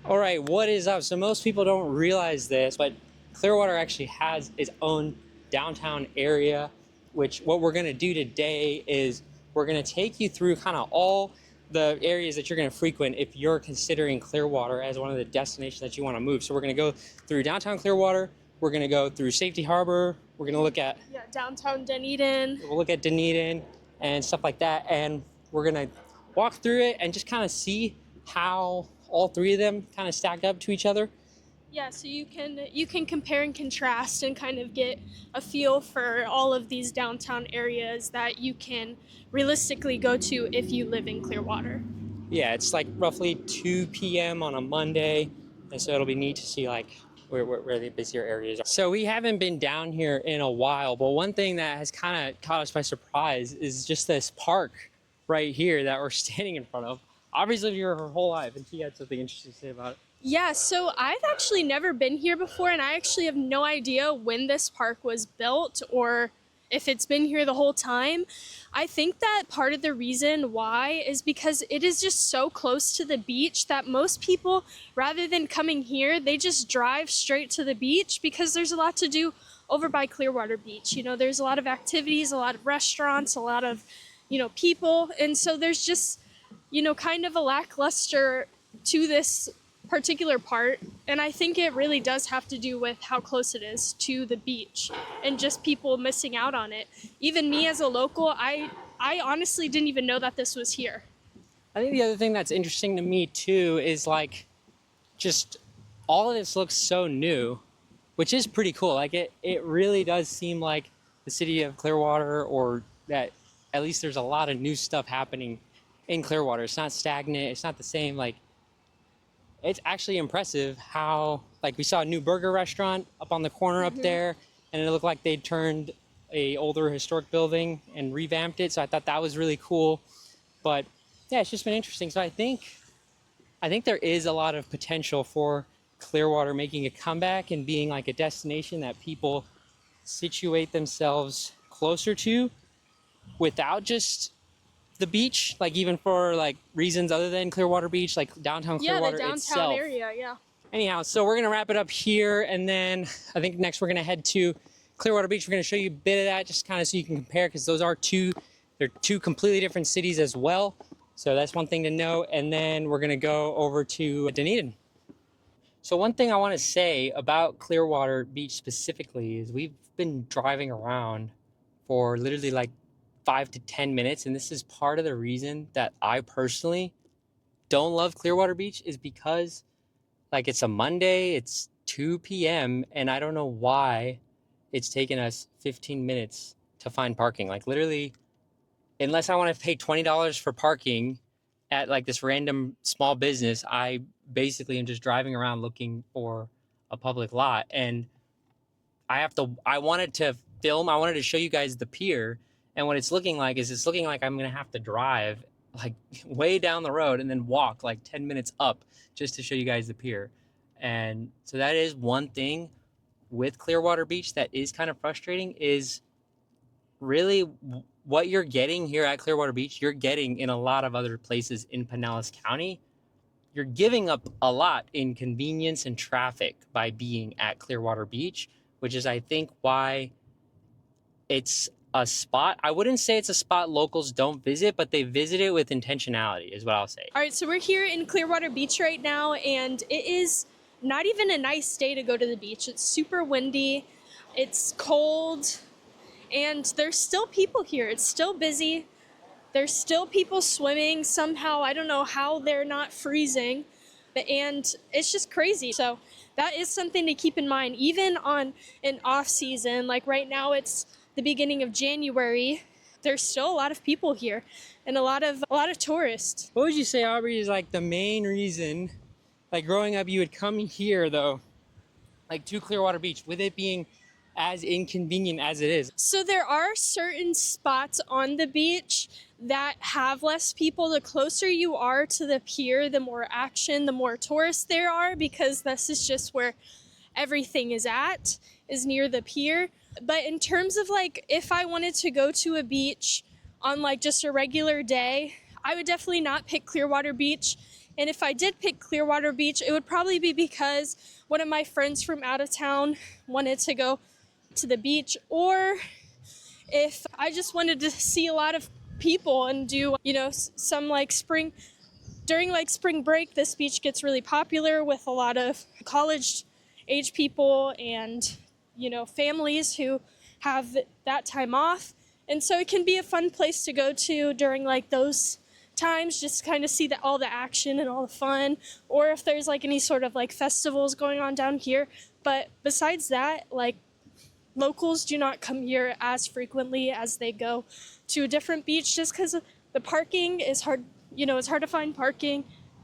All right, what is up? So most people don't realize this, but Clearwater actually has its own downtown area, which what we're gonna do today is we're gonna take you through kind of all the areas that you're gonna frequent if you're considering Clearwater as one of the destinations that you wanna move. So we're gonna go through downtown Clearwater, we're gonna go through Safety Harbor, we're gonna look at downtown Dunedin. we'll look at Dunedin and stuff like that, and we're gonna walk through it and just kind of see how all three of them kind of stack up to each other. Yeah, so you can compare and contrast and kind of get a feel for all of these downtown areas that you can realistically go to if you live in Clearwater. Yeah, it's like roughly 2 p.m. on a Monday, and so it'll be neat to see like where the busier areas are. So we haven't been down here in a while, but one thing that has kind of caught us by surprise is just this park right here that we're standing in front of. Aubrey's lived here her whole life, and she had something interesting to say about it. Yeah, so I've actually never been here before, and I actually have no idea when this park was built or if it's been here the whole time. I think that part of the reason why is because it is just so close to the beach that most people, rather than coming here, they just drive straight to the beach because there's a lot to do over by Clearwater Beach. You know, there's a lot of activities, a lot of restaurants, a lot of, people, and so there's just, kind of a lackluster to this particular part, and I think it really does have to do with how close it is to the beach and just people missing out on it. Even me as a local, I honestly didn't even know that this was here. I think the other thing that's interesting to me too is like just all of this looks so new, which is pretty cool. Like it really does seem like the city of Clearwater, or that at least there's a lot of new stuff happening in Clearwater. It's not stagnant, it's not the same. Like, it's actually impressive how, like, we saw a new burger restaurant up on the corner up there, and it looked like they turned a older historic building and revamped it. So I thought that was really cool. But yeah, it's just been interesting. So I think there is a lot of potential for Clearwater making a comeback and being like a destination that people situate themselves closer to without just the beach, like even for like reasons other than Clearwater Beach, like downtown Clearwater the downtown itself. area, yeah. Anyhow, so we're gonna wrap it up here, and then I think next we're gonna head to Clearwater Beach. We're gonna show you a bit of that, just kind of so you can compare, because they're two completely different cities as well. So that's one thing to know. And then we're gonna go over to Dunedin. So one thing I want to say about Clearwater Beach specifically is we've been driving around for literally like 5 to 10 minutes, and this is part of the reason that I personally don't love Clearwater Beach, is because like it's a Monday, it's 2 p.m., and I don't know why it's taken us 15 minutes to find parking. Like literally, unless I want to pay $20 for parking at like this random small business, I basically am just driving around looking for a public lot. And I wanted to show you guys the pier. And what it's looking like is I'm going to have to drive like way down the road and then walk like 10 minutes up just to show you guys the pier. And so that is one thing with Clearwater Beach that is kind of frustrating, is really what you're getting here at Clearwater Beach, you're getting in a lot of other places in Pinellas County. You're giving up a lot in convenience and traffic by being at Clearwater Beach, which is, I think, why it's a spot. I wouldn't say it's a spot locals don't visit, but they visit it with intentionality, is what I'll say. All right, so we're here in Clearwater Beach right now, and it is not even a nice day to go to the beach. It's super windy, it's cold, and there's still people here. It's still busy. There's still people swimming somehow. I don't know how they're not freezing, and it's just crazy. So that is something to keep in mind, even on an off season. Like right now, it's the beginning of January. There's still a lot of people here and a lot of tourists. What would you say, Aubrey, is like the main reason, like growing up, you would come here though, like to Clearwater Beach, with it being as inconvenient as it is? So there are certain spots on the beach that have less people. The closer you are to the pier, the more action, the more tourists there are, because this is just where everything is near the pier. But in terms of like, if I wanted to go to a beach on like just a regular day, I would definitely not pick Clearwater Beach. And if I did pick Clearwater Beach, it would probably be because one of my friends from out of town wanted to go to the beach, or if I just wanted to see a lot of people and do, some like during like spring break, this beach gets really popular with a lot of college age people and, families who have that time off. And so it can be a fun place to go to during like those times, just kind of see all the action and all the fun, or if there's like any sort of like festivals going on down here. But besides that, like, locals do not come here as frequently as they go to a different beach, just because the parking is hard. It's hard to find parking.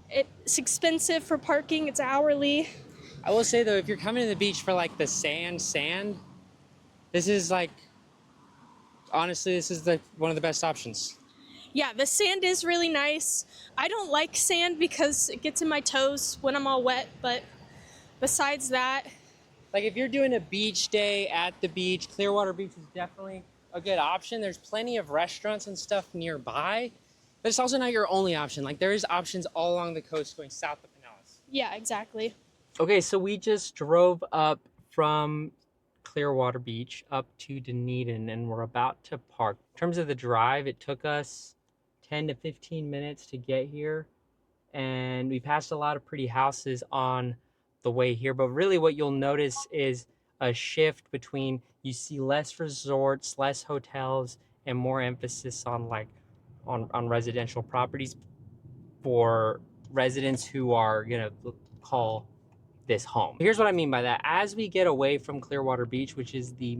It's expensive for parking. It's hourly. I will say though, if you're coming to the beach for like the sand, this is like, honestly, this is one of the best options. Yeah, the sand is really nice. I don't like sand because it gets in my toes when I'm all wet, but besides that, like if you're doing a beach day at the beach, Clearwater Beach is definitely a good option. There's plenty of restaurants and stuff nearby, but it's also not your only option. Like there is options all along the coast going south of Pinellas. yeah, exactly. Okay, so we just drove up from Clearwater Beach up to Dunedin and we're about to park. In terms of the drive, it took us 10 to 15 minutes to get here, and we passed a lot of pretty houses on the way here, but really what you'll notice is a shift between, you see less resorts, less hotels, and more emphasis on on residential properties for residents who are gonna call this home. Here's what I mean by that. As we get away from Clearwater Beach, which is the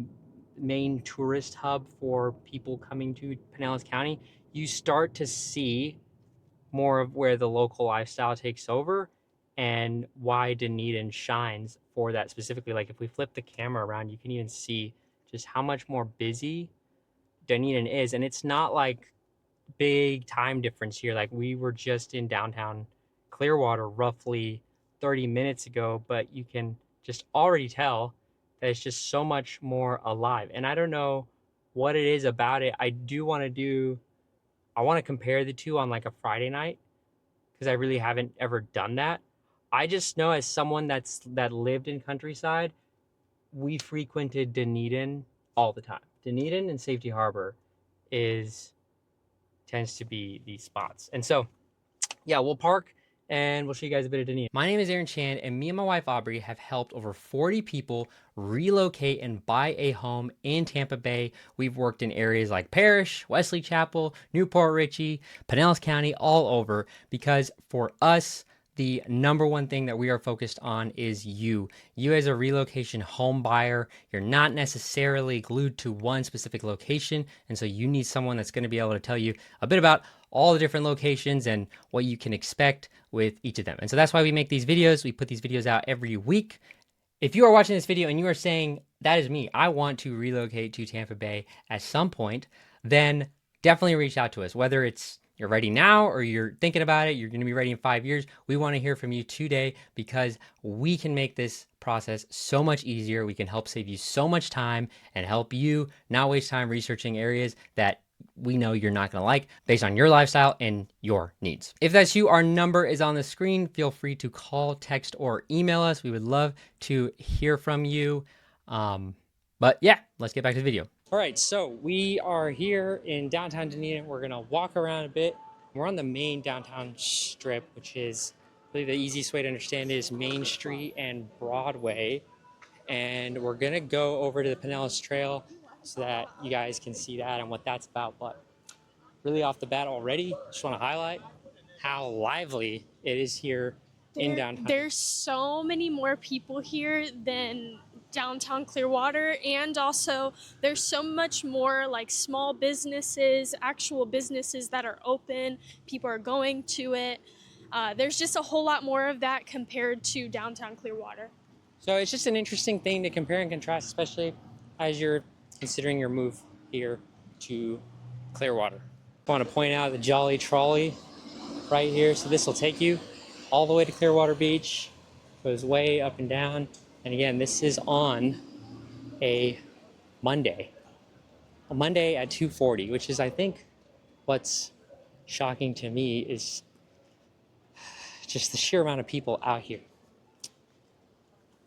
main tourist hub for people coming to Pinellas County, you start to see more of where the local lifestyle takes over and why Dunedin shines for that specifically. Like if we flip the camera around, you can even see just how much more busy Dunedin is. And it's not like big time difference here. Like we were just in downtown Clearwater roughly 30 minutes ago, but you can just already tell that it's just so much more alive. And I don't know what it is about it. I want to compare the two on like a Friday night, because I really haven't ever done that. I just know, as someone that lived in Countryside, we frequented Dunedin all the time. Dunedin and Safety Harbor tends to be these spots. And so, yeah, we'll park and we'll show you guys a bit of Dunedin. My name is Aaron Chan, and me and my wife Aubrey have helped over 40 people relocate and buy a home in Tampa Bay. We've worked in areas like Parrish, Wesley Chapel, Newport Richey, Pinellas County, all over, because for us, the number one thing that we are focused on is you. You as a relocation home buyer, you're not necessarily glued to one specific location, and so you need someone that's going to be able to tell you a bit about all the different locations and what you can expect with each of them. And so that's why we make these videos. We put these videos out every week. If you are watching this video and you are saying, that is me, I want to relocate to Tampa Bay at some point, then definitely reach out to us. Whether it's you're ready now or you're thinking about it, you're going to be ready in 5 years, we want to hear from you today, because we can make this process so much easier. We can help save you so much time and help you not waste time researching areas that we know you're not going to like based on your lifestyle and your needs. If that's you, our number is on the screen. Feel free to call, text, or email us. We would love to hear from you. But yeah, let's get back to the video. All right, so we are here in downtown Dunedin. We're gonna walk around a bit. We're on the main downtown strip, which is, I believe the easiest way to understand it is Main Street and Broadway. And we're gonna go over to the Pinellas Trail so that you guys can see that and what that's about. But really off the bat already, just wanna highlight how lively it is here in downtown. There's so many more people here than downtown Clearwater, and also there's so much more like small businesses, actual businesses that are open. People are going to it. There's just a whole lot more of that compared to downtown Clearwater. So it's just an interesting thing to compare and contrast, especially as you're considering your move here to Clearwater. I want to point out the Jolly Trolley right here. So this will take you all the way to Clearwater Beach, goes way up and down. And again, this is on a Monday at 2:40, which is, I think, what's shocking to me is just the sheer amount of people out here.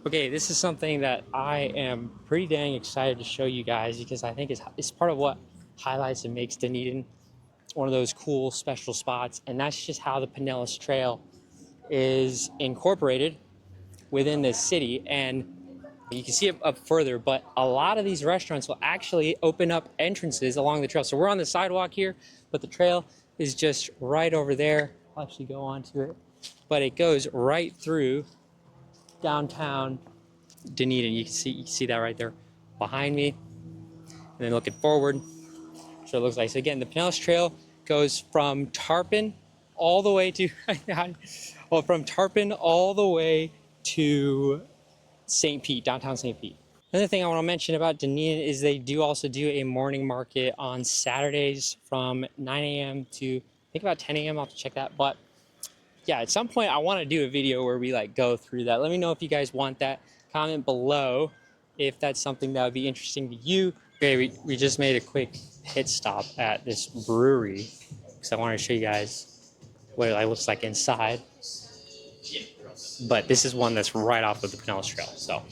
Okay, this is something that I am pretty dang excited to show you guys because I think it's part of what highlights and makes Dunedin one of those cool special spots, and that's just how the Pinellas Trail is incorporated within this city. And you can see it up further, but a lot of these restaurants will actually open up entrances along the trail. So we're on the sidewalk here, but the trail is just right over there. I'll actually go onto it, but it goes right through downtown Dunedin. You can see that right there behind me, and then looking forward. So it looks like, so again, the Pinellas Trail goes from Tarpon all the way to well, from Tarpon all the way to St. Pete, downtown St. Pete. Another thing I want to mention about Dunedin is they do also do a morning market on Saturdays from 9 a.m. to I think about 10 a.m. I'll have to check that. But yeah, at some point I want to do a video where we like go through that. Let me know if you guys want that. Comment below if that's something that would be interesting to you. Okay, we just made a quick pit stop at this brewery because I wanted to show you guys what it looks like inside. But this is one that's right off of the Pinellas Trail.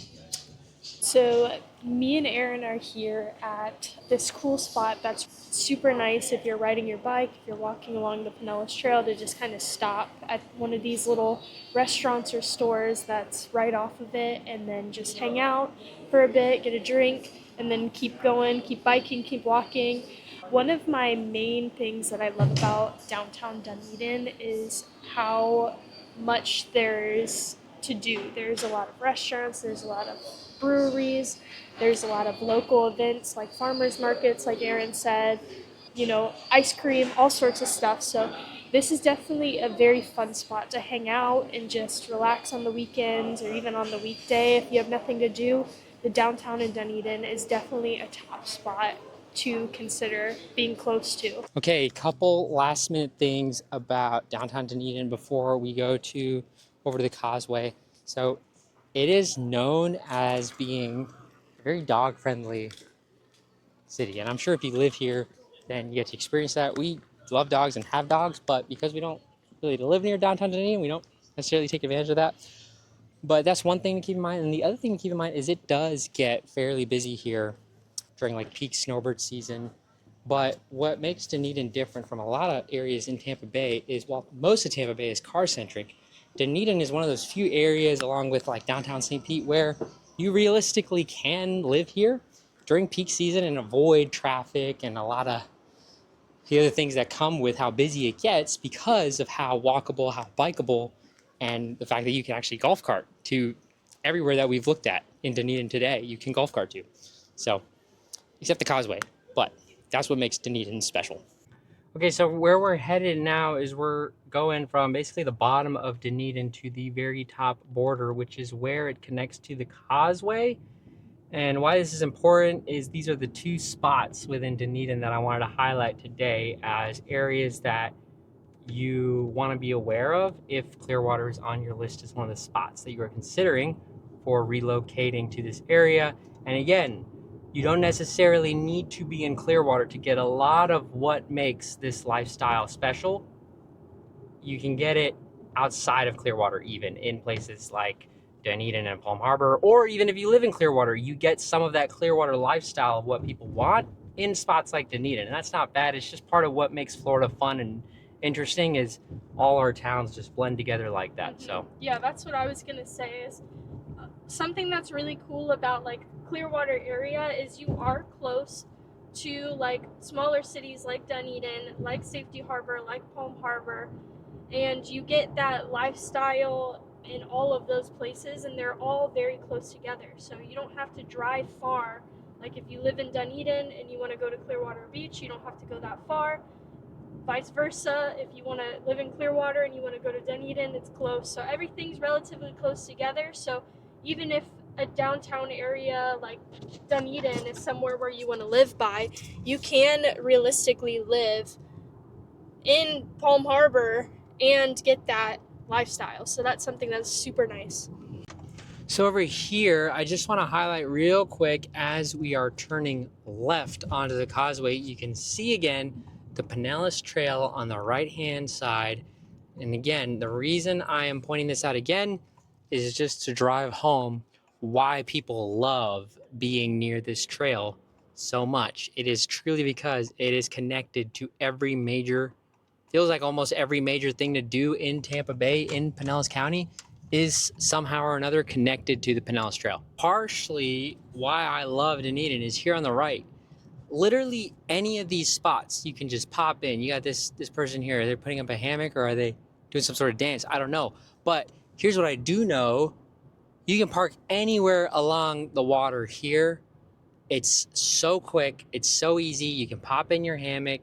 So me and Aaron are here at this cool spot that's super nice if you're riding your bike, if you're walking along the Pinellas Trail, to just kind of stop at one of these little restaurants or stores that's right off of it, and then just hang out for a bit, get a drink, and then keep going, keep biking, keep walking. One of my main things that I love about downtown Dunedin is how much there's to do. There's a lot of restaurants, there's a lot of breweries, there's a lot of local events like farmers markets, like Aaron said, ice cream, all sorts of stuff. So this is definitely a very fun spot to hang out and just relax on the weekends or even on the weekday if you have nothing to do. The downtown in Dunedin is definitely a top spot to consider being close to. Okay, a couple last minute things about downtown Dunedin before we go over to the causeway. So it is known as being a very dog friendly city, and I'm sure if you live here then you get to experience that. We love dogs and have dogs, but because we don't really live near downtown Dunedin, we don't necessarily take advantage of that. But that's one thing to keep in mind. And the other thing to keep in mind is it does get fairly busy here during like peak snowbird season. But what makes Dunedin different from a lot of areas in Tampa Bay is, while most of Tampa Bay is car-centric, Dunedin is one of those few areas, along with like downtown St. Pete, where you realistically can live here during peak season and avoid traffic and a lot of the other things that come with how busy it gets because of how walkable, how bikeable, and the fact that you can actually golf cart to everywhere that we've looked at in Dunedin today. You can golf cart to. So, except the causeway, but that's what makes Dunedin special. Okay, so where we're headed now is we're going from basically the bottom of Dunedin to the very top border, which is where it connects to the causeway. And why this is important is these are the two spots within Dunedin that I wanted to highlight today as areas that you want to be aware of if Clearwater is on your list as one of the spots that you are considering for relocating to this area. And again, you don't necessarily need to be in Clearwater to get a lot of what makes this lifestyle special. You can get it outside of Clearwater, even in places like Dunedin and Palm Harbor, or even if you live in Clearwater, you get some of that Clearwater lifestyle of what people want in spots like Dunedin. And that's not bad. It's just part of what makes Florida fun and interesting, is all our towns just blend together like that. So yeah, that's what I was gonna say is something that's really cool about like Clearwater area is you are close to like smaller cities like Dunedin, like Safety Harbor, like Palm Harbor, and you get that lifestyle in all of those places, and they're all very close together, so you don't have to drive far. Like if you live in Dunedin and you want to go to Clearwater Beach, you don't have to go that far. Vice versa, if you want to live in Clearwater and you want to go to Dunedin, it's close. So everything's relatively close together. So even if a downtown area like Dunedin is somewhere where you want to live by, you can realistically live in Palm Harbor and get that lifestyle. So that's something that's super nice. So over here, I just want to highlight real quick, as we are turning left onto the causeway, you can see again the Pinellas Trail on the right-hand side And again, the reason I am pointing this out again is just to drive home why people love being near this trail so much. It is truly because it is connected to every major, feels like almost every major thing to do in Tampa Bay, in Pinellas County, is somehow or another connected to the Pinellas Trail. Partially why I love Dunedin is here on the right. Literally any of these spots you can just pop in. You got this person here, they're putting up a hammock, or are they doing some sort of dance? I don't know. But here's what I do know. You can park anywhere along the water here. It's so quick, it's so easy. You can pop in your hammock.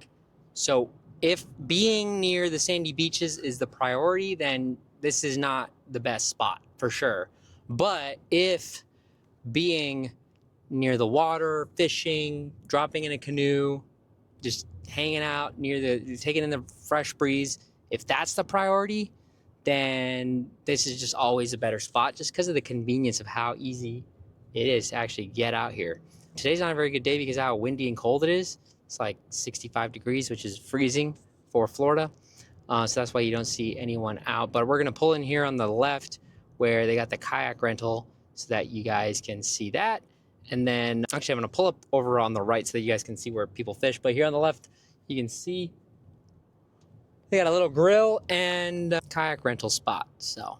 So if being near the sandy beaches is the priority, then this is not the best spot for sure. But if being near the water, fishing, dropping in a canoe, just hanging out near taking in the fresh breeze, if that's the priority, then this is just always a better spot just because of the convenience of how easy it is to actually get out here. Today's not a very good day because of how windy and cold it is. It's like 65 degrees, which is freezing for Florida. So that's why you don't see anyone out. But we're going to pull in here on the left where they got the kayak rental so that you guys can see that. And then actually I'm going to pull up over on the right so that you guys can see where people fish. But here on the left, you can see they got a little grill and a kayak rental spot. So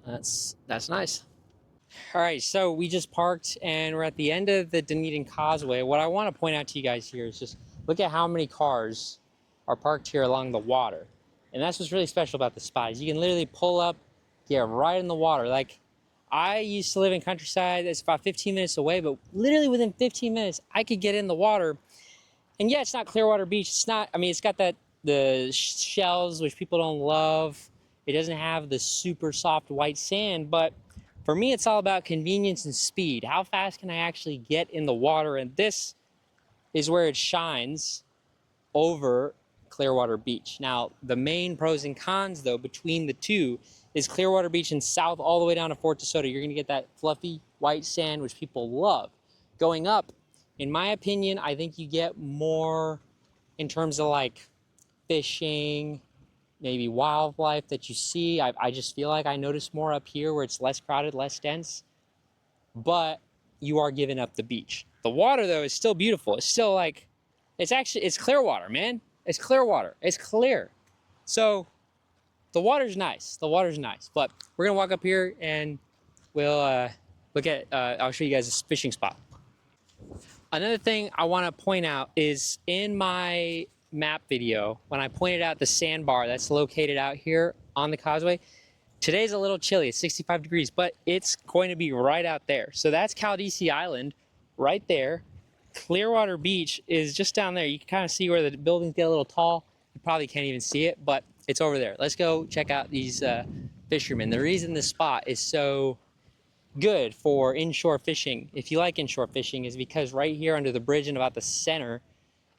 that's nice. All right, so we just parked and we're at the end of the Dunedin Causeway. What I want to point out to you guys here is just look at how many cars are parked here along the water. And that's what's really special about the spot is you can literally pull up, get right in the water. Like I used to live in Countryside. It's about 15 minutes away, but literally within 15 minutes, I could get in the water. And yeah, it's not Clearwater Beach. It's not, I mean, it's got the shells, which people don't love. It doesn't have the super soft white sand, but for me, it's all about convenience and speed. How fast can I actually get in the water? And this is where it shines over Clearwater Beach. Now, the main pros and cons, though, between the two is Clearwater Beach and south all the way down to Fort DeSoto. You're going to get that fluffy white sand, which people love. Going up, in my opinion, I think you get more in terms of like fishing, maybe wildlife that you see. I just feel like I notice more up here where it's less crowded, less dense, but you are giving up the beach. The water though is still beautiful. It's still like, it's clear water, man. It's clear water. It's clear. So the water's nice. The water's nice, but we're gonna walk up here and we'll look at, I'll show you guys a fishing spot. Another thing I wanna point out is in my map video, when I pointed out the sandbar that's located out here on the causeway, today's a little chilly, it's 65 degrees, but it's going to be right out there. So that's Caldesi Island right there. Clearwater Beach is just down there. You can kind of see where the buildings get a little tall. You probably can't even see it, but it's over there. Let's go check out these fishermen. The reason this spot is so good for inshore fishing, if you like inshore fishing, is because right here under the bridge in about the center,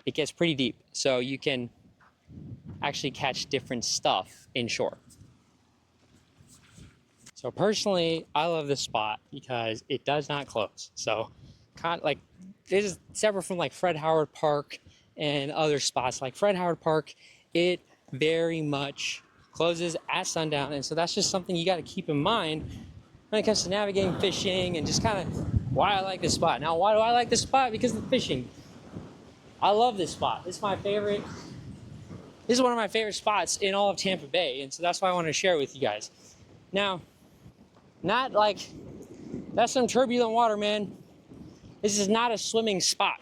it gets pretty deep, so you can actually catch different stuff inshore. So personally, I love this spot because it does not close. So kind of like this is separate from like Fred Howard Park and other spots. Like Fred Howard Park, it very much closes at sundown, and so that's just something you got to keep in mind when it comes to navigating, fishing, and just kind of why I like this spot. Now, why do I like this spot? Because of the fishing. I love this spot. This is my favorite. This is one of my favorite spots in all of Tampa Bay, and so that's why I want to share it with you guys. Now, not like that's some turbulent water, man. This is not a swimming spot.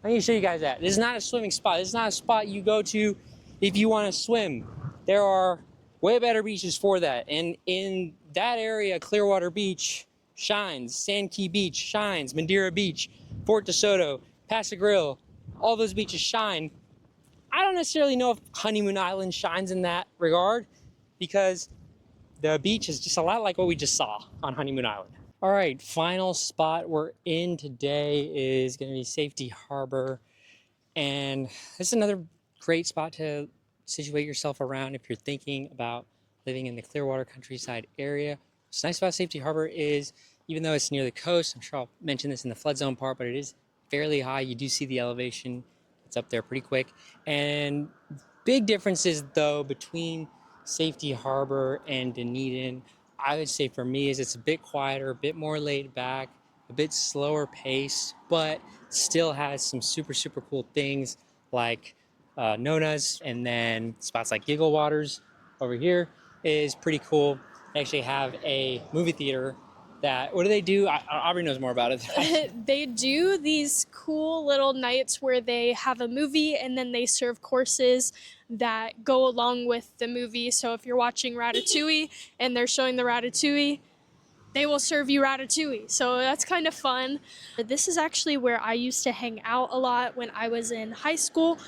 I need to show you guys that. This is not a swimming spot. This is not a spot you go to if you want to swim. There are way better beaches for that, and in that area, Clearwater Beach shines, Sand Key Beach shines, Madeira Beach, Fort DeSoto, Paso Grill, all those beaches shine. I don't necessarily know if Honeymoon Island shines in that regard because the beach is just a lot like what we just saw on Honeymoon Island. All right, final spot we're in today is going to be Safety Harbor. And this is another great spot to situate yourself around if you're thinking about living in the Clearwater Countryside area. What's nice about Safety Harbor is, even though it's near the coast, I'm sure I'll mention this in the flood zone part, but it is fairly high. You do see the elevation. It's up there pretty quick. And big differences, though, between Safety Harbor and Dunedin, I would say for me is it's a bit quieter, a bit more laid back, a bit slower pace, but still has some super cool things like Nona's, and then spots like Giggle Waters over here is pretty cool. They actually have a movie theater that, what do they do? Aubrey knows more about it. They do these cool little nights where they have a movie and then they serve courses that go along with the movie. So if you're watching Ratatouille and they're showing the Ratatouille, they will serve you ratatouille. So that's kind of fun. This is actually where I used to hang out a lot when I was in high school.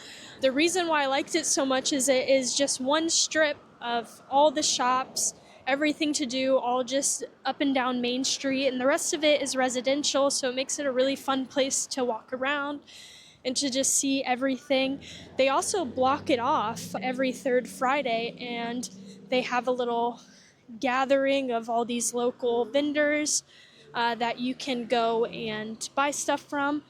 The reason why I liked it so much is it is just one strip of all the shops, everything to do, all just up and down Main Street, and the rest of it is residential, so it makes it a really fun place to walk around and to just see everything. They also block it off every third Friday, and they have a little gathering of all these local vendors that you can go and buy stuff from.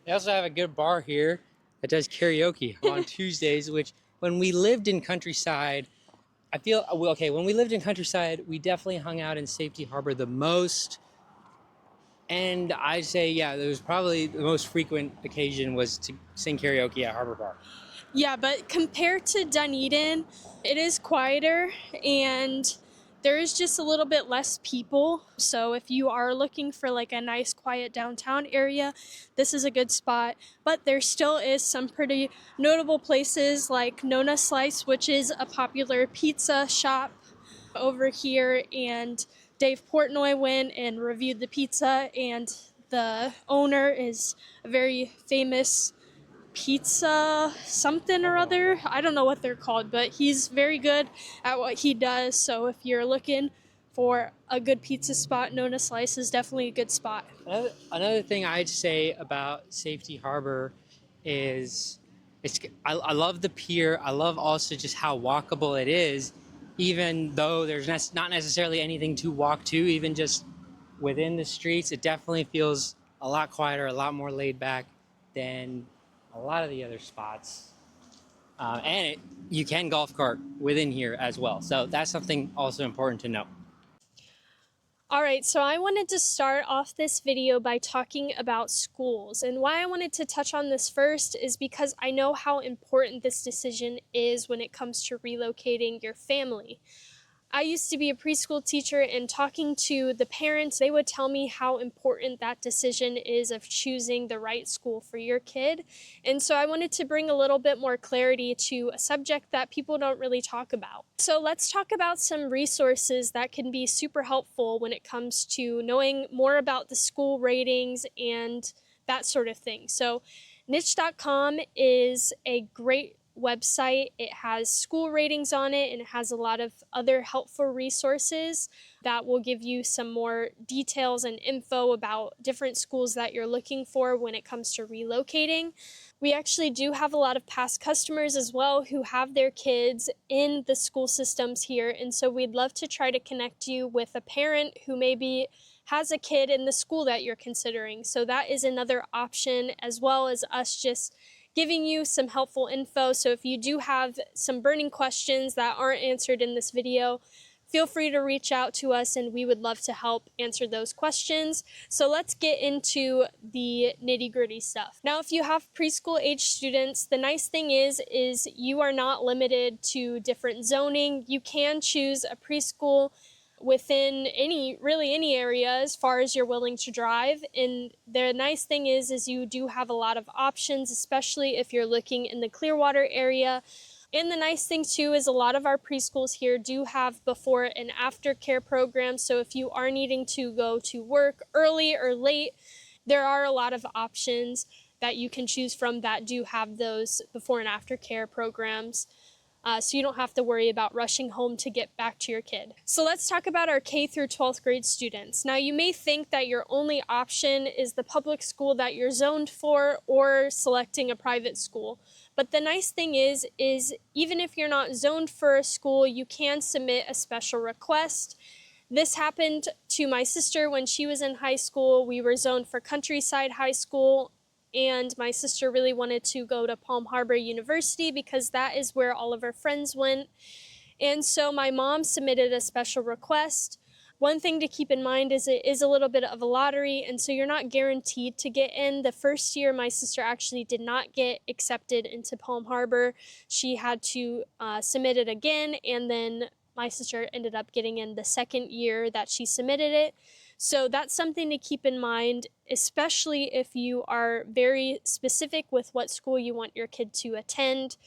They also have a good bar here that does karaoke on Tuesdays, which when we lived in Countryside, I feel, okay, when we lived in Countryside, we definitely hung out in Safety Harbor the most. And I'd say, yeah, there was probably the most frequent occasion was to sing karaoke at Harbor Bar. Yeah, but compared to Dunedin, it is quieter and there is just a little bit less people. So if you are looking for like a nice quiet downtown area, this is a good spot. But there still is some pretty notable places like Nona Slice, which is a popular pizza shop over here, and Dave Portnoy went and reviewed the pizza, and the owner is a very famous pizza something or other. I don't know what they're called, but he's very good at what he does. So if you're looking for a good pizza spot, Nona Slice is definitely a good spot. Another thing I'd say about Safety Harbor is I love the pier. I love also just how walkable it is, even though there's not necessarily anything to walk to, even just within the streets. It definitely feels a lot quieter, a lot more laid back than a lot of the other spots. You can golf cart within here as well. So that's something also important to know. All right, so I wanted to start off this video by talking about schools. And why I wanted to touch on this first is because I know how important this decision is when it comes to relocating your family. I used to be a preschool teacher, and talking to the parents, they would tell me how important that decision is of choosing the right school for your kid. And so I wanted to bring a little bit more clarity to a subject that people don't really talk about. So let's talk about some resources that can be super helpful when it comes to knowing more about the school ratings and that sort of thing. So niche.com is a great website. It has school ratings on it, and it has a lot of other helpful resources that will give you some more details and info about different schools that you're looking for when it comes to relocating. We actually do have a lot of past customers as well who have their kids in the school systems here, and so we'd love to try to connect you with a parent who maybe has a kid in the school that you're considering. So that is another option, as well as us just giving you some helpful info. So if you do have some burning questions that aren't answered in this video, feel free to reach out to us and we would love to help answer those questions. So let's get into the nitty-gritty stuff. Now, if you have preschool age students, the nice thing is you are not limited to different zoning. You can choose a preschool within any area as far as you're willing to drive. And the nice thing is you do have a lot of options, especially if you're looking in the Clearwater area. And the nice thing too is a lot of our preschools here do have before and after care programs. So if you are needing to go to work early or late, there are a lot of options that you can choose from that do have those before and after care programs. So you don't have to worry about rushing home to get back to your kid. So let's talk about our K through 12th grade students. Now, you may think that your only option is the public school that you're zoned for or selecting a private school. But the nice thing is even if you're not zoned for a school, you can submit a special request. This happened to my sister when she was in high school. We were zoned for Countryside High School, and my sister really wanted to go to Palm Harbor University because that is where all of her friends went. And so my mom submitted a special request. One thing to keep in mind is it is a little bit of a lottery, and so you're not guaranteed to get in. The first year, my sister actually did not get accepted into Palm Harbor. She had to submit it again, and then my sister ended up getting in the second year that she submitted it. So that's something to keep in mind, especially if you are very specific with what school you want your kid to attend.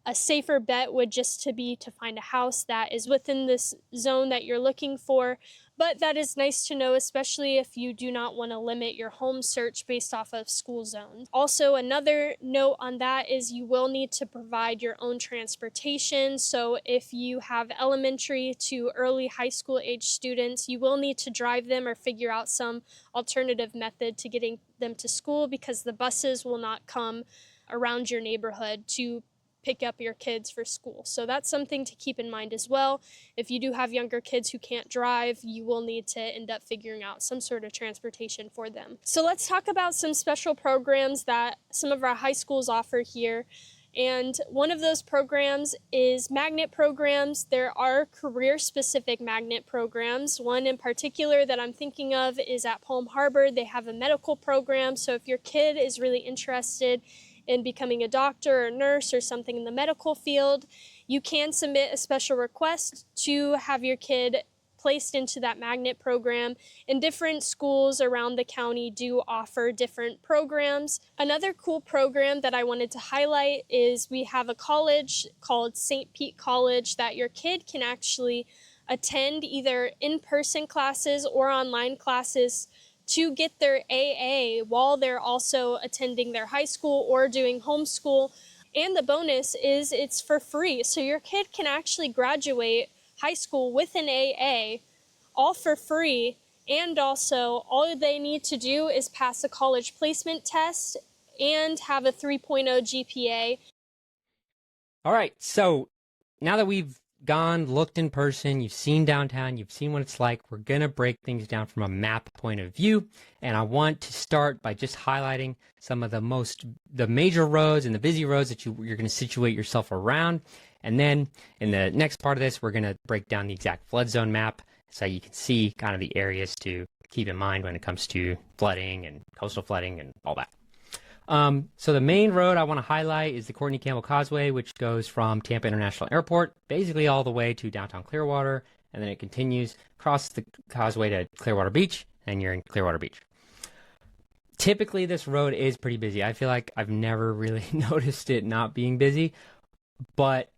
A safer bet would just to be to find a house that is within this zone that you're looking for. But that is nice to know, especially if you do not want to limit your home search based off of school zones. Also, another note on that is you will need to provide your own transportation. So if you have elementary to early high school age students, you will need to drive them or figure out some alternative method to getting them to school, because the buses will not come around your neighborhood to pick up your kids for school. So that's something to keep in mind as well. If you do have younger kids who can't drive, you will need to end up figuring out some sort of transportation for them. So let's talk about some special programs that some of our high schools offer here. And one of those programs is magnet programs. There are career-specific magnet programs. One in particular that I'm thinking of is at Palm Harbor. They have a medical program. So if your kid is really interested in becoming a doctor or nurse or something in the medical field, you can submit a special request to have your kid placed into that magnet program. And different schools around the county do offer different programs. Another cool program that I wanted to highlight is we have a college called St. Pete College that your kid can actually attend either in-person classes or online classes to get their AA while they're also attending their high school or doing homeschool. And the bonus is it's for free. So your kid can actually graduate high school with an AA, all for free. And also, all they need to do is pass a college placement test and have a 3.0 GPA. All right, so now that we've looked in person, you've seen downtown, you've seen what it's like, we're gonna break things down from a map point of view. And I want to start by just highlighting some of the major roads and the busy roads that you're gonna situate yourself around. And then in the next part of this, we're gonna break down the exact flood zone map so you can see kind of the areas to keep in mind when it comes to flooding and coastal flooding and all that. So the main road I want to highlight is the Courtney Campbell Causeway, which goes from Tampa International Airport, basically all the way to downtown Clearwater, and then it continues across the causeway to Clearwater Beach, and you're in Clearwater Beach. Typically, this road is pretty busy. I feel like I've never really noticed it not being busy, but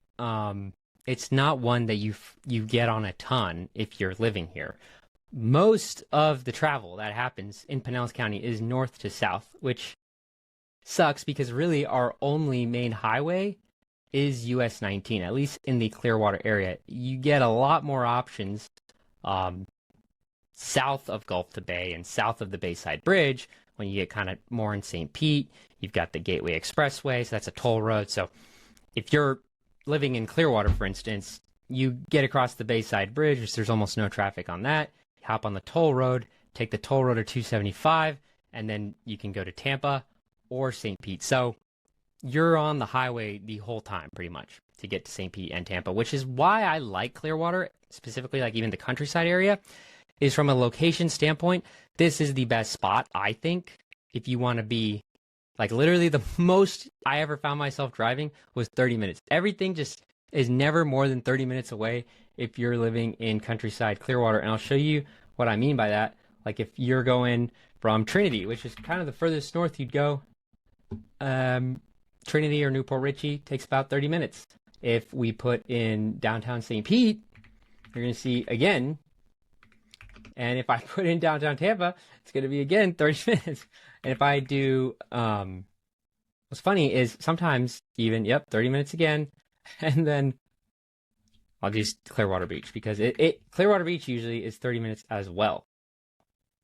it's not one that you get on a ton if you're living here. Most of the travel that happens in Pinellas County is north to south, which sucks because really our only main highway is US 19, at least in the Clearwater area. You get a lot more options south of Gulf to Bay and south of the Bayside Bridge. When you get kind of more in St. Pete, you've got the Gateway Expressway, so that's a toll road. So if you're living in Clearwater, for instance, you get across the Bayside Bridge, which there's almost no traffic on that. You hop on the toll road, take the toll road to 275, and then you can go to Tampa or St. Pete. So you're on the highway the whole time pretty much to get to St. Pete and Tampa, which is why I like Clearwater, specifically like even the countryside area, is from a location standpoint, this is the best spot, I think, if you want to be like literally the most I ever found myself driving was 30 minutes. Everything just is never more than 30 minutes away if you're living in countryside Clearwater. And I'll show you what I mean by that. Like if you're going from Trinity, which is kind of the furthest north you'd go, Trinity or Newport Richey takes about 30 minutes. If we put in downtown St. Pete, you're going to see again. And if I put in downtown Tampa, it's going to be again 30 minutes. And if I do, what's funny is sometimes even, 30 minutes again. And then I'll do Clearwater Beach because Clearwater Beach usually is 30 minutes as well.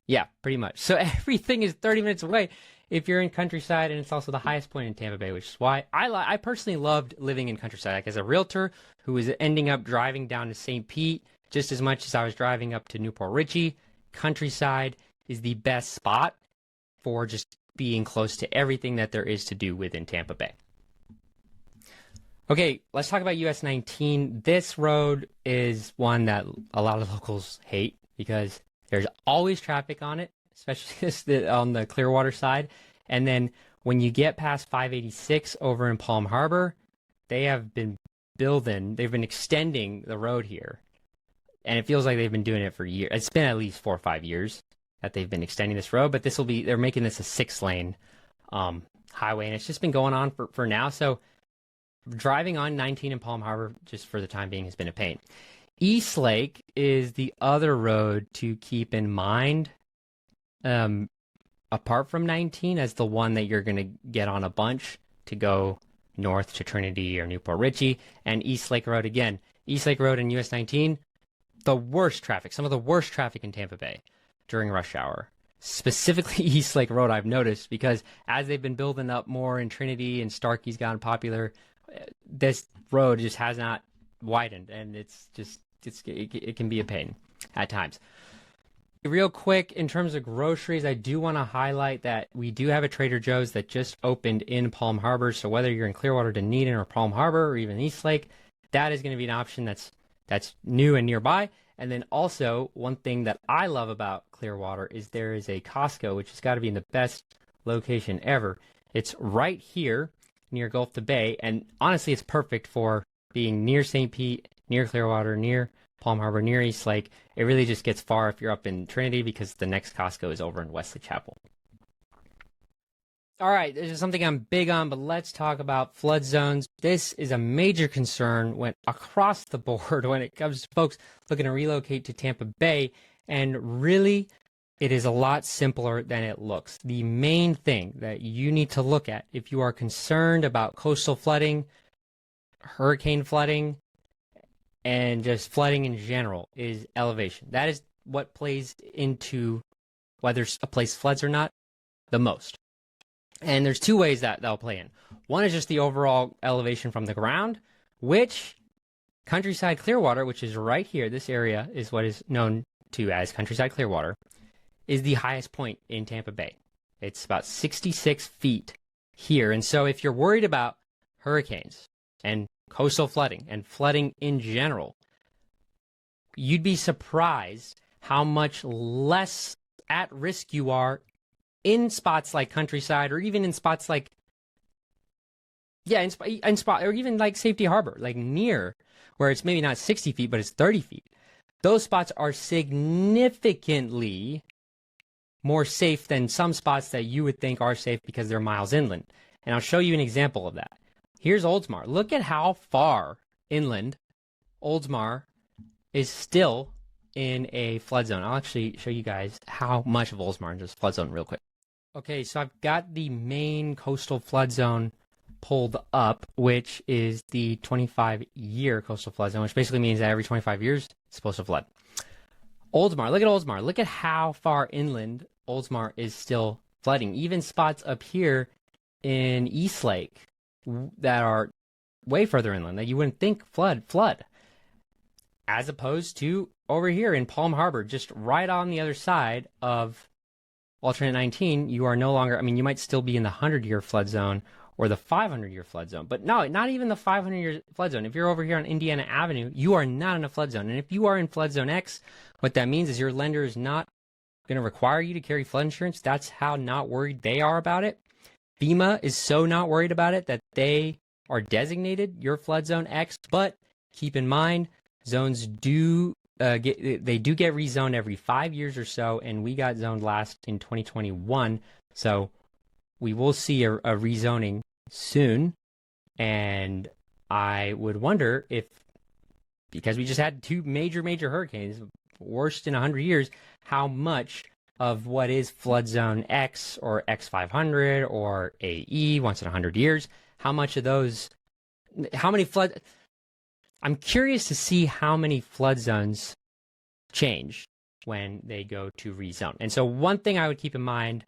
Yeah, pretty much. So everything is 30 minutes away if you're in countryside, and it's also the highest point in Tampa Bay, which is why I personally loved living in countryside. Like as a realtor who was ending up driving down to St. Pete just as much as I was driving up to Newport Richey, countryside is the best spot for just being close to everything that there is to do within Tampa Bay. Okay, let's talk about US 19. This road is one that a lot of locals hate because there's always traffic on it, especially on the Clearwater side. And then when you get past 586 over in Palm Harbor, they've been extending the road here. And it feels like they've been doing it for years. It's been at least 4 or 5 years that they've been extending this road, but they're making this a 6-lane highway, and it's just been going on for now. So driving on 19 in Palm Harbor, just for the time being, has been a pain. East Lake is the other road to keep in mind, apart from 19, as the one that you're going to get on a bunch to go north to Trinity or Newport Richey. And East Lake Road again. East Lake Road and US 19, the worst traffic, some of the worst traffic in Tampa Bay during rush hour. Specifically East Lake Road, I've noticed, because as they've been building up more in Trinity and Starkey's gotten popular, this road just has not widened, and it can be a pain at times. Real quick, in terms of groceries, I do want to highlight that we do have a Trader Joe's that just opened in Palm Harbor. So whether you're in Clearwater, Dunedin, or Palm Harbor, or even East Lake, that is going to be an option that's new and nearby. And then also, one thing that I love about Clearwater is there is a Costco, which has got to be in the best location ever. It's right here near Gulf to Bay, and honestly, it's perfect for being near St. Pete, near Clearwater, near Palm Harbor, near East Lake. It really just gets far if you're up in Trinity, because the next Costco is over in Wesley Chapel. All right, this is something I'm big on, but let's talk about flood zones. This is a major concern across the board when it comes to folks looking to relocate to Tampa Bay, and really, it is a lot simpler than it looks. The main thing that you need to look at if you are concerned about coastal flooding, hurricane flooding, and just flooding in general is elevation. That is what plays into whether a place floods or not the most. And there's two ways that they'll play in. One is just the overall elevation from the ground, which Countryside Clearwater, which is right here, this area is what is known to as Countryside Clearwater, is the highest point in Tampa Bay. It's about 66 feet here. And so if you're worried about hurricanes and coastal flooding and flooding in general, you'd be surprised how much less at risk you are in spots like Countryside, or even in spots like, in spot, or even like Safety Harbor, like near, where it's maybe not 60 feet, but it's 30 feet. Those spots are significantly more safe than some spots that you would think are safe because they're miles inland. And I'll show you an example of that. Here's Oldsmar. Look at how far inland Oldsmar is still in a flood zone. I'll actually show you guys how much of Oldsmar is a flood zone real quick. Okay, so I've got the main coastal flood zone pulled up, which is the 25-year coastal flood zone, which basically means that every 25 years it's supposed to flood. Oldsmar, look at Oldsmar. Look at how far inland Oldsmar is still flooding. Even spots up here in East Lake that are way further inland that you wouldn't think flood. As opposed to over here in Palm Harbor, just right on the other side of alternate 19, you are no longer, you might still be in the 100-year flood zone or the 500-year flood zone, but no, not even the 500-year flood zone. If you're over here on Indiana Avenue, you are not in a flood zone. And if you are in flood zone X, what that means is your lender is not going to require you to carry flood insurance. That's how not worried they are about it. FEMA is so not worried about it that they are designated your flood zone X, but keep in mind, zones do get rezoned every 5 years or so, and we got zoned last in 2021, so we will see a rezoning soon. And I would wonder if, because we just had two major hurricanes, worst in 100 years, how much of what is flood zone X or X500 or AE once in 100 years, how much of those, how many flood, I'm curious to see how many flood zones change when they go to rezone. And so one thing I would keep in mind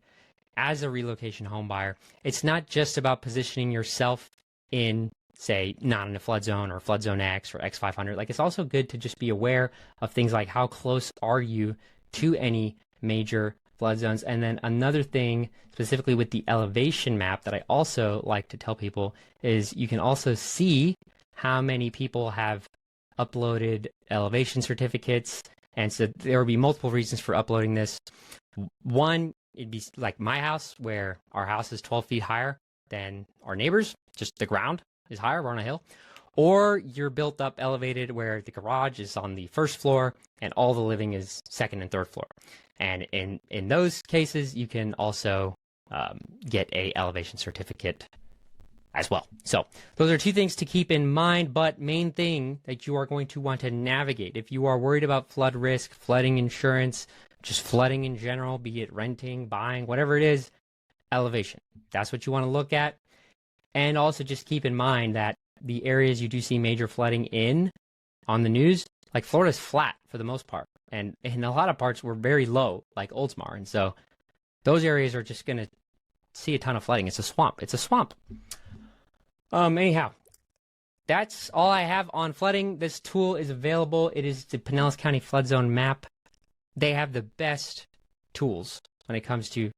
as a relocation home buyer, it's not just about positioning yourself in, say, not in a flood zone or flood zone X or X500. Like, it's also good to just be aware of things like how close are you to any major flood zones. And then another thing specifically with the elevation map that I also like to tell people is you can also see how many people have uploaded elevation certificates. And so there will be multiple reasons for uploading this. One, it'd be like my house, where our house is 12 feet higher than our neighbors, just the ground is higher, we're on a hill. Or you're built up elevated where the garage is on the first floor and all the living is second and third floor. And in those cases, you can also get a elevation certificate as well. So those are two things to keep in mind, but main thing that you are going to want to navigate if you are worried about flood risk, flooding insurance, just flooding in general, be it renting, buying, whatever it is, elevation. That's what you want to look at. And also just keep in mind that the areas you do see major flooding in on the news, like Florida's flat for the most part. And in a lot of parts, we're very low, like Oldsmar. And so those areas are just going to see a ton of flooding. It's a swamp. It's a swamp. Anyhow, that's all I have on flooding. This tool is available. It is the Pinellas County Flood Zone Map. They have the best tools when it comes to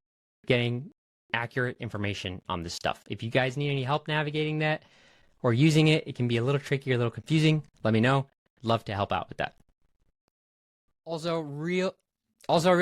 getting accurate information on this stuff. If you guys need any help navigating that or using it, it can be a little tricky or a little confusing. Let me know. I'd love to help out with that. Also, real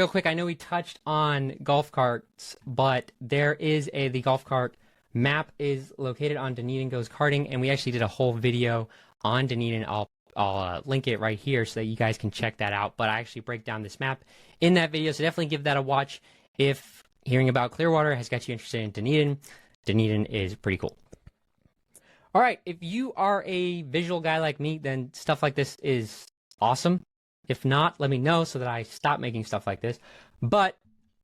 quick, I know we touched on golf carts, but there is the golf cart map is located on Dunedin Goes Karting, and we actually did a whole video on Dunedin. I'll link it right here so that you guys can check that out. But I actually break down this map in that video, so definitely give that a watch if hearing about Clearwater has got you interested in Dunedin. Dunedin is pretty cool. All right, if you are a visual guy like me, then stuff like this is awesome. If not, let me know so that I stop making stuff like this. But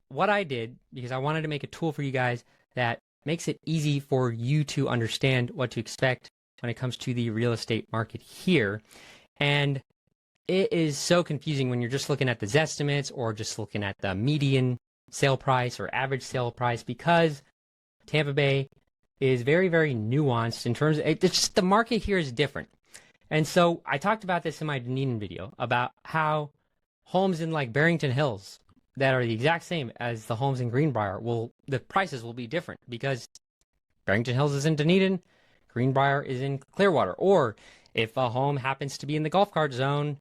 what I did, because I wanted to make a tool for you guys that makes it easy for you to understand what to expect when it comes to the real estate market here. And it is so confusing when you're just looking at the Zestimates or just looking at the median sale price or average sale price, because Tampa Bay is very, very nuanced in terms of it's just the market here is different. And so I talked about this in my Dunedin video about how homes in like Barrington Hills that are the exact same as the homes in Greenbrier the prices will be different because Barrington Hills is in Dunedin, Greenbrier is in Clearwater. Or if a home happens to be in the golf cart zone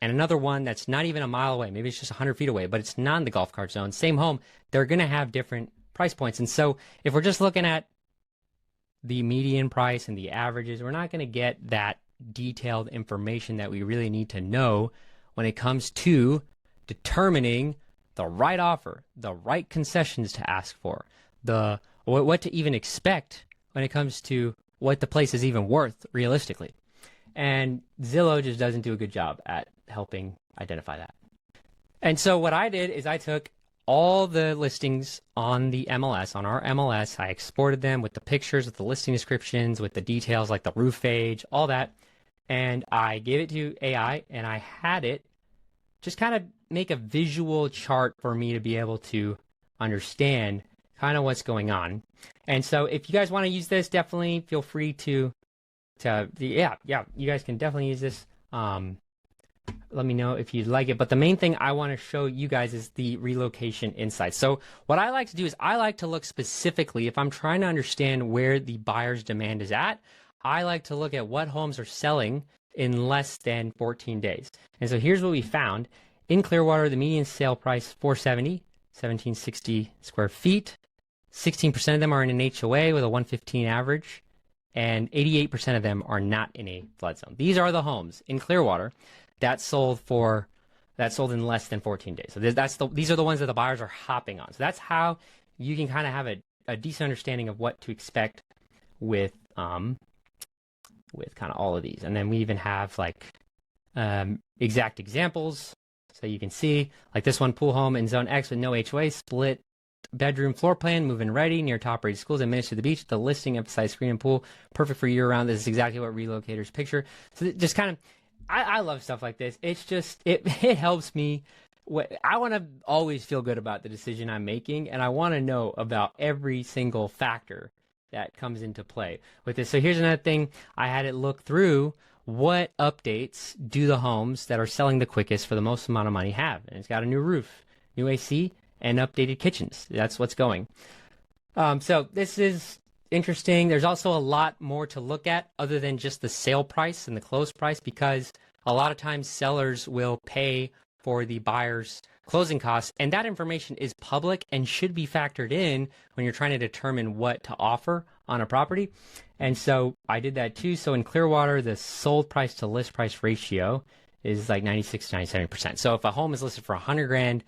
and another one that's not even a mile away, maybe it's just 100 feet away, but it's not in the golf cart zone, same home, they're going to have different price points. And so if we're just looking at the median price and the averages, we're not going to get that detailed information that we really need to know when it comes to determining the right offer, the right concessions to ask for, what to even expect when it comes to what the place is even worth realistically. And Zillow just doesn't do a good job at helping identify that. And so what I did is I took all the listings on the MLS, on our MLS, I exported them with the pictures, with the listing descriptions, with the details like the roof age, all that. And I gave it to AI and I had it just kind of make a visual chart for me to be able to understand kind of what's going on. And so if you guys want to use this, definitely feel free you guys can definitely use this. Let me know if you'd like it. But the main thing I want to show you guys is the relocation insights. So what I like to do is I like to look specifically, if I'm trying to understand where the buyer's demand is at, I like to look at what homes are selling in less than 14 days. And so here's what we found. In Clearwater, the median sale price, $470, 1760 square feet. 16% of them are in an HOA with a 115 average, and 88% of them are not in a flood zone. These are the homes in Clearwater that sold in less than 14 days. So these are the ones that the buyers are hopping on. So that's how you can kind of have a decent understanding of what to expect with kind of all of these. And then we even have like exact examples. So you can see like this one, pool home in zone X with no HOA, split bedroom floor plan, move-in ready, near top-rated schools and minutes to the beach. The listing emphasized screen and pool, perfect for year-round. This is exactly what relocators picture. So just kind of, I love stuff like this. It's just, it helps me. I want to always feel good about the decision I'm making, and I want to know about every single factor that comes into play with this. So here's another thing. I had it look through what updates do the homes that are selling the quickest for the most amount of money have. And it's got a new roof, new AC, and updated kitchens. That's what's going. So this is interesting. There's also a lot more to look at other than just the sale price and the close price, because a lot of times sellers will pay for the buyer's closing costs, and that information is public and should be factored in when you're trying to determine what to offer on a property. And so I did that too. So in Clearwater, the sold price to list price ratio is like 96 to 97%. So if a home is listed for 100 grand,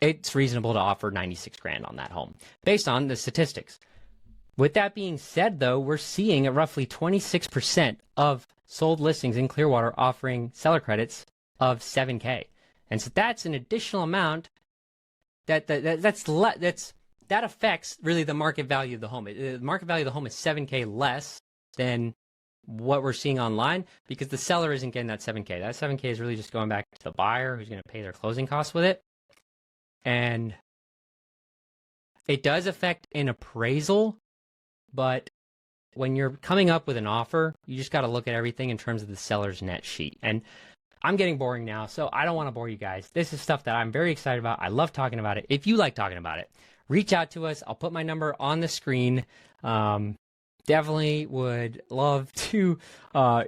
it's reasonable to offer 96 grand on that home based on the statistics. With that being said, though, we're seeing a roughly 26% of sold listings in Clearwater offering seller credits of 7K. And so that's an additional amount that affects really the market value of the home. The market value of the home is 7K less than what we're seeing online, because the seller isn't getting that 7K. That 7K is really just going back to the buyer who's going to pay their closing costs with it. And it does affect an appraisal, but when you're coming up with an offer, you just got to look at everything in terms of the seller's net sheet. And I'm getting boring now, so I don't want to bore you guys. This is stuff that I'm very excited about. I love talking about it. If you like talking about it, reach out to us. I'll put my number on the screen. Definitely would love to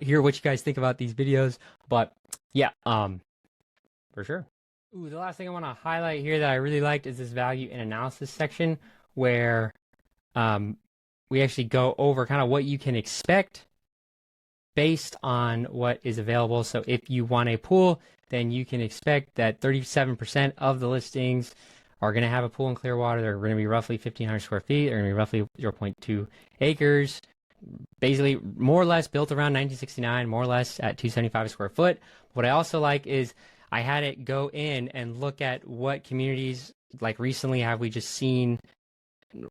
hear what you guys think about these videos. But yeah, for sure. Ooh, the last thing I want to highlight here that I really liked is this value and analysis section, where we actually go over kind of what you can expect based on what is available. So if you want a pool, then you can expect that 37% of the listings are going to have a pool in Clearwater. They're going to be roughly 1,500 square feet. They're going to be roughly 0.2 acres. Basically, more or less built around 1969, more or less at 275 a square foot. What I also like is I had it go in and look at what communities, like recently have we just seen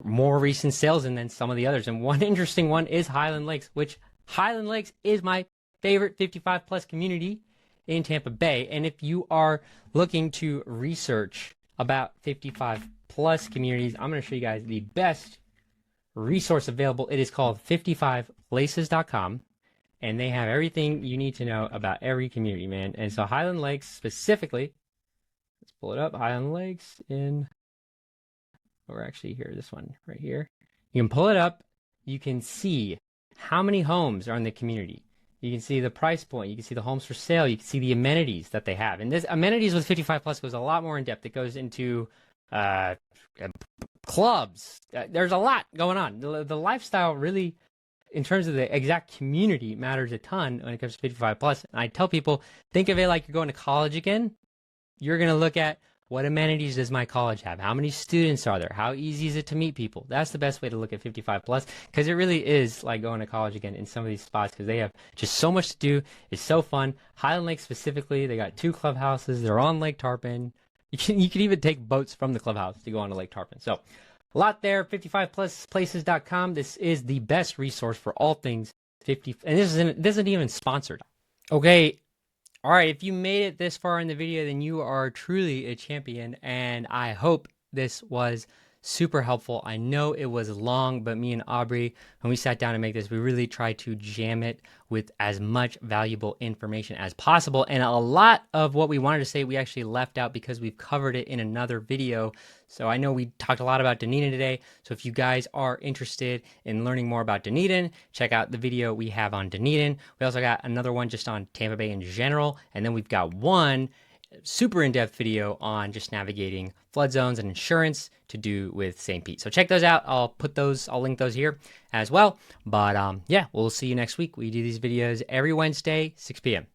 more recent sales in than some of the others. And one interesting one is Highland Lakes, which Highland Lakes is my favorite 55 plus community in Tampa Bay. And if you are looking to research about 55 plus communities, I'm going to show you guys the best resource available. It is called 55places.com, and they have everything you need to know about every community, man. And so Highland Lakes specifically, let's pull it up. Highland Lakes in, or actually here, this one right here. You can pull it up. You can see how many homes are in the community. You can see the price point. You can see the homes for sale. You can see the amenities that they have. And this amenities with 55 plus goes a lot more in depth. It goes into clubs. There's a lot going on. The lifestyle really, in terms of the exact community, matters a ton when it comes to 55 plus. And I tell people, think of it like you're going to college again. You're going to look at, what amenities does my college have? How many students are there? How easy is it to meet people? That's the best way to look at 55 plus, because it really is like going to college again in some of these spots, because they have just so much to do. It's so fun. Highland Lake specifically, they got 2 clubhouses. They're on Lake Tarpon. You can even take boats from the clubhouse to go on to Lake Tarpon. So a lot there. 55plusplaces.com. This is the best resource for all things 50. And this isn't even sponsored. Okay. All right, if you made it this far in the video, then you are truly a champion, and I hope this was super helpful. I know it was long, but me and Aubrey, when we sat down to make this, we really tried to jam it with as much valuable information as possible. And a lot of what we wanted to say, we actually left out because we've covered it in another video. So I know we talked a lot about Dunedin today. So if you guys are interested in learning more about Dunedin, check out the video we have on Dunedin. We also got another one just on Tampa Bay in general. And then we've got one super in-depth video on just navigating flood zones and insurance to do with St. Pete. So check those out. I'll link those here as well. But yeah, we'll see you next week. We do these videos every Wednesday, 6 p.m.